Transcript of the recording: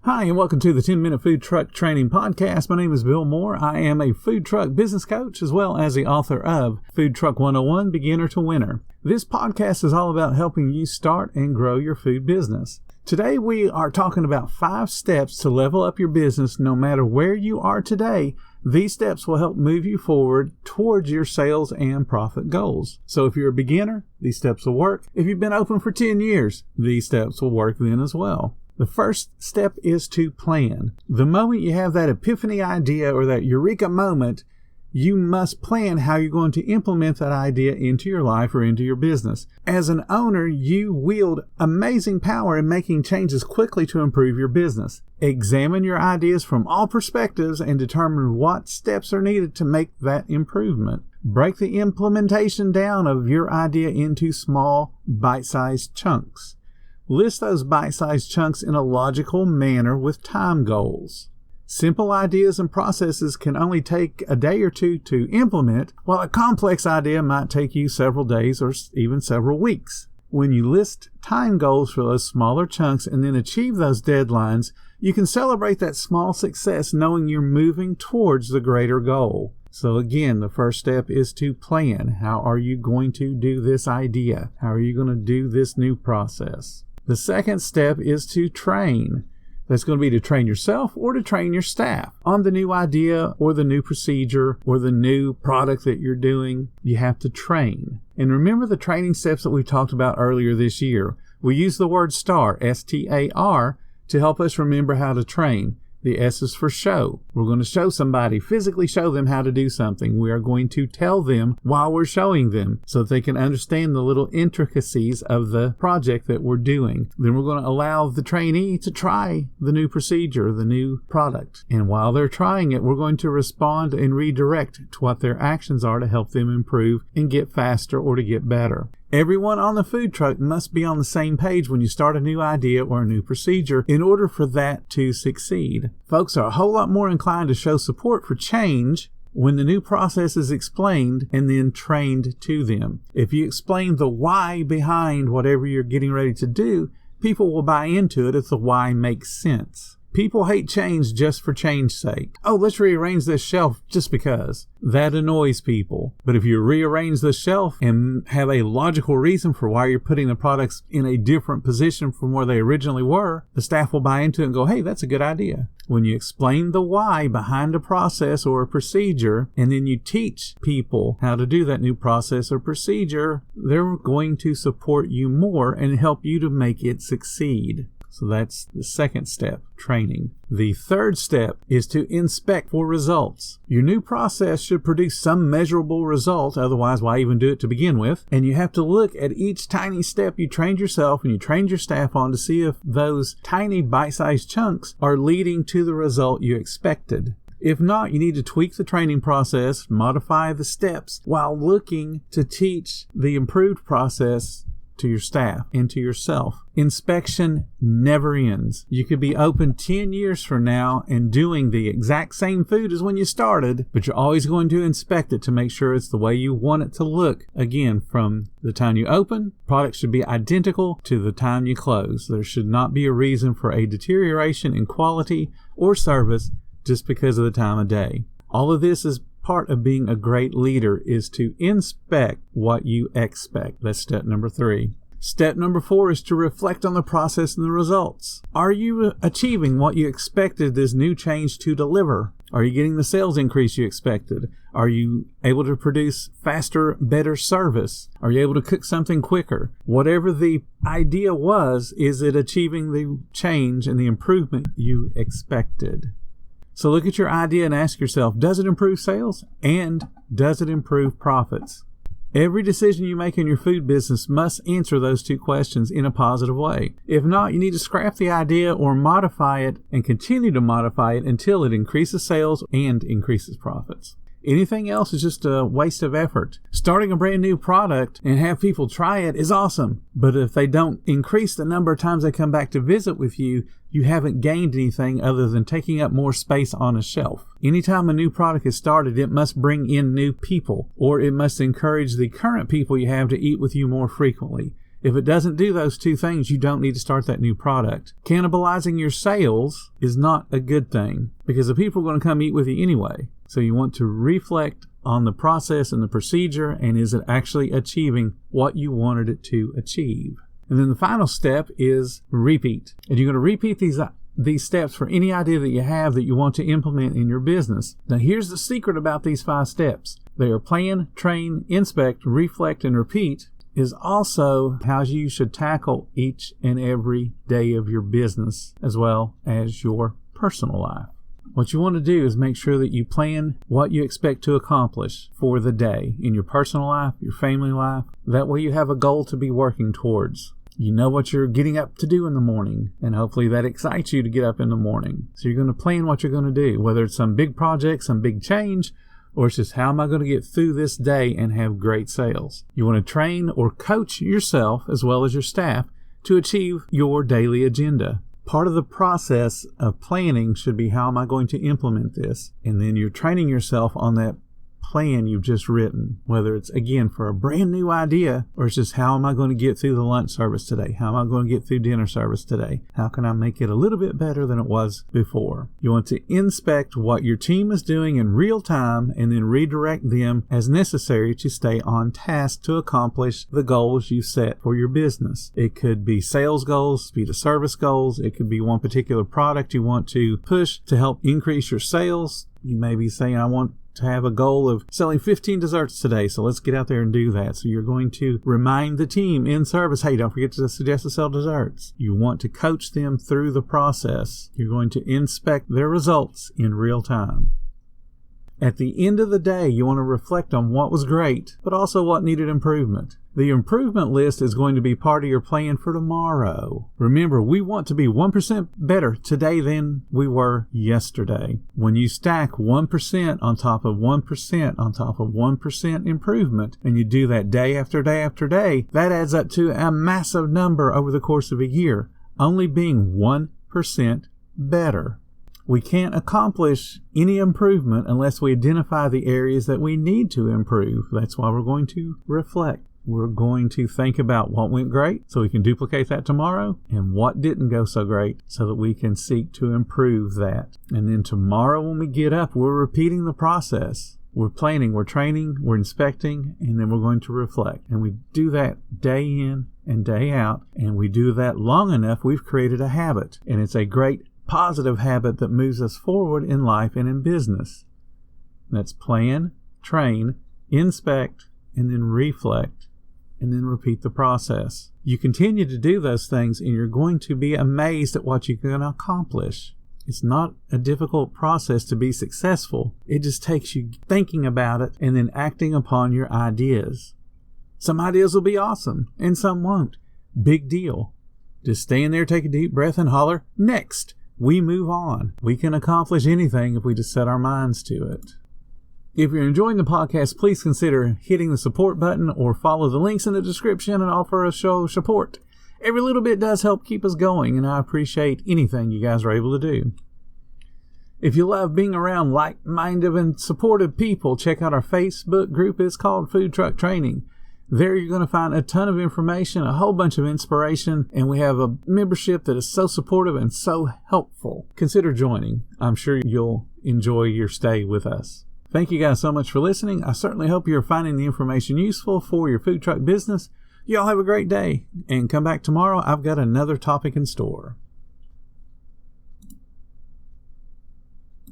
Hi, and welcome to the 10-Minute Food Truck Training Podcast. My name is Bill Moore. I am a food truck business coach as well as the author of Food Truck 101, Beginner to Winner. This podcast is all about helping you start and grow your food business. Today, we are talking about 5 steps to level up your business no matter where you are today. These steps will help move you forward towards your sales and profit goals. So if you're a beginner, these steps will work. If you've been open for 10 years, these steps will work then as well. The first step is to plan. The moment you have that epiphany idea or that eureka moment, you must plan how you're going to implement that idea into your life or into your business. As an owner, you wield amazing power in making changes quickly to improve your business. Examine your ideas from all perspectives and determine what steps are needed to make that improvement. Break the implementation down of your idea into small, bite-sized chunks. List those bite-sized chunks in a logical manner with time goals. Simple ideas and processes can only take a day or two to implement, while a complex idea might take you several days or even several weeks. When you list time goals for those smaller chunks and then achieve those deadlines, you can celebrate that small success knowing you're moving towards the greater goal. So again, the first step is to plan. How are you going to do this idea? How are you going to do this new process? The second step is to train. That's going to be to train yourself or to train your staff on the new idea or the new procedure or the new product that you're doing. You have to train. And remember the training steps that we talked about earlier this year. We use the word STAR, S-T-A-R, to help us remember how to train. The S is for show. We're going to show somebody, physically show them how to do something. We are going to tell them while we're showing them so that they can understand the little intricacies of the project that we're doing. Then we're going to allow the trainee to try the new procedure, the new product. And while they're trying it, we're going to respond and redirect to what their actions are to help them improve and get faster or to get better. Everyone on the food truck must be on the same page when you start a new idea or a new procedure in order for that to succeed. Folks are a whole lot more inclined to show support for change when the new process is explained and then trained to them. If you explain the why behind whatever you're getting ready to do, people will buy into it if the why makes sense. People hate change just for change's sake. Oh, let's rearrange this shelf just because. That annoys people. But if you rearrange the shelf and have a logical reason for why you're putting the products in a different position from where they originally were, the staff will buy into it and go, hey, that's a good idea. When you explain the why behind a process or a procedure, and then you teach people how to do that new process or procedure, they're going to support you more and help you to make it succeed. So that's the second step, training. The third step is to inspect for results. Your new process should produce some measurable result, otherwise why even do it to begin with? And you have to look at each tiny step you trained yourself and you trained your staff on to see if those tiny bite-sized chunks are leading to the result you expected. If not, you need to tweak the training process, modify the steps while looking to teach the improved process to your staff and to yourself. Inspection never ends. You could be open 10 years from now and doing the exact same food as when you started, but you're always going to inspect it to make sure it's the way you want it to look. Again, from the time you open, products should be identical to the time you close. There should not be a reason for a deterioration in quality or service just because of the time of day. All of this is part of being a great leader is to inspect what you expect. That's step number 3. Step number 4 is to reflect on the process and the results. Are you achieving what you expected this new change to deliver? Are you getting the sales increase you expected? Are you able to produce faster, better service? Are you able to cook something quicker? Whatever the idea was, is it achieving the change and the improvement you expected? So look at your idea and ask yourself, does it improve sales? And does it improve profits? Every decision you make in your food business must answer those 2 questions in a positive way. If not, you need to scrap the idea or modify it and continue to modify it until it increases sales and increases profits. Anything else is just a waste of effort. Starting a brand new product and have people try it is awesome. But if they don't increase the number of times they come back to visit with you, you haven't gained anything other than taking up more space on a shelf. Anytime a new product is started, it must bring in new people, or it must encourage the current people you have to eat with you more frequently. If it doesn't do those two things, you don't need to start that new product. Cannibalizing your sales is not a good thing because the people are going to come eat with you anyway. So you want to reflect on the process and the procedure, and is it actually achieving what you wanted it to achieve? And then the final step is repeat. And you're going to repeat these steps for any idea that you have that you want to implement in your business. Now here's the secret about these 5 steps. They are plan, train, inspect, reflect, and repeat. Is also how you should tackle each and every day of your business as well as your personal life. What you want to do is make sure that you plan what you expect to accomplish for the day in your personal life, your family life. That way you have a goal to be working towards. You know what you're getting up to do in the morning, and hopefully that excites you to get up in the morning. So you're going to plan what you're going to do, whether it's some big project, some big change, or it's just how am I going to get through this day and have great sales. You want to train or coach yourself as well as your staff to achieve your daily agenda. Part of the process of planning should be how am I going to implement this? And then you're training yourself on that plan you've just written, whether it's again for a brand new idea or it's just how am I going to get through the lunch service today? How am I going to get through dinner service today? How can I make it a little bit better than it was before? You want to inspect what your team is doing in real time and then redirect them as necessary to stay on task to accomplish the goals you set for your business. It could be sales goals, speed of service goals. It could be one particular product you want to push to help increase your sales. You may be saying, I want to have a goal of selling 15 desserts today, so let's get out there and do that. So you're going to remind the team in service, hey, don't forget to suggest to sell desserts. You want to coach them through the process. You're going to inspect their results in real time. At the end of the day, you want to reflect on what was great, but also what needed improvement. The improvement list is going to be part of your plan for tomorrow. Remember, we want to be 1% better today than we were yesterday. When you stack 1% on top of 1% on top of 1% improvement, and you do that day after day after day, that adds up to a massive number over the course of a year, only being 1% better. We can't accomplish any improvement unless we identify the areas that we need to improve. That's why we're going to reflect. We're going to think about what went great so we can duplicate that tomorrow and what didn't go so great so that we can seek to improve that. And then tomorrow when we get up, we're repeating the process. We're planning, we're training, we're inspecting, and then we're going to reflect. And we do that day in and day out, and we do that long enough, we've created a habit. And it's a great positive habit that moves us forward in life and in business. That's plan, train, inspect, and then reflect, and then repeat the process. You continue to do those things and you're going to be amazed at what you can accomplish. It's not a difficult process to be successful. It just takes you thinking about it and then acting upon your ideas. Some ideas will be awesome and some won't. Big deal. Just stand there, take a deep breath and holler, next. We move on. We can accomplish anything if we just set our minds to it. If you're enjoying the podcast, please consider hitting the support button or follow the links in the description and offer us show support. Every little bit does help keep us going, and I appreciate anything you guys are able to do. If you love being around like-minded and supportive people, check out our Facebook group. It's called Food Truck Training. There you're going to find a ton of information, a whole bunch of inspiration, and we have a membership that is so supportive and so helpful. Consider joining. I'm sure you'll enjoy your stay with us. Thank you guys so much for listening. I certainly hope you're finding the information useful for your food truck business. Y'all have a great day and come back tomorrow. I've got another topic in store.